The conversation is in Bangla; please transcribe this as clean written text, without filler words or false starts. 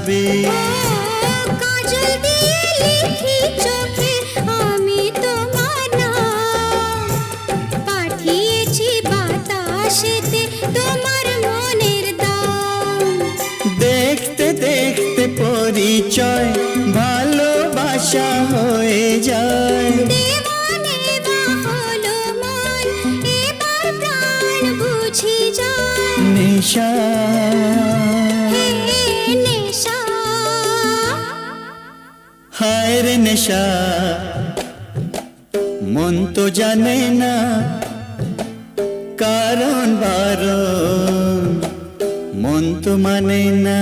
যাবে। কাজল দিয়ে লিখি চোখে আমি তোমার নাম, পাঠিয়েছি বাতাসেতে তোমার মনের দাম। দেখতে দেখতে পরিচয় ভালোবাসা হয়ে যায়। দেওয়ানে বা হলো মন, এবার প্রাণ বুঝি যায়। নেশা হে নেশা, হায় রে নেশা, মন তো জানে না কারণ বারণ, মন তো মানে না।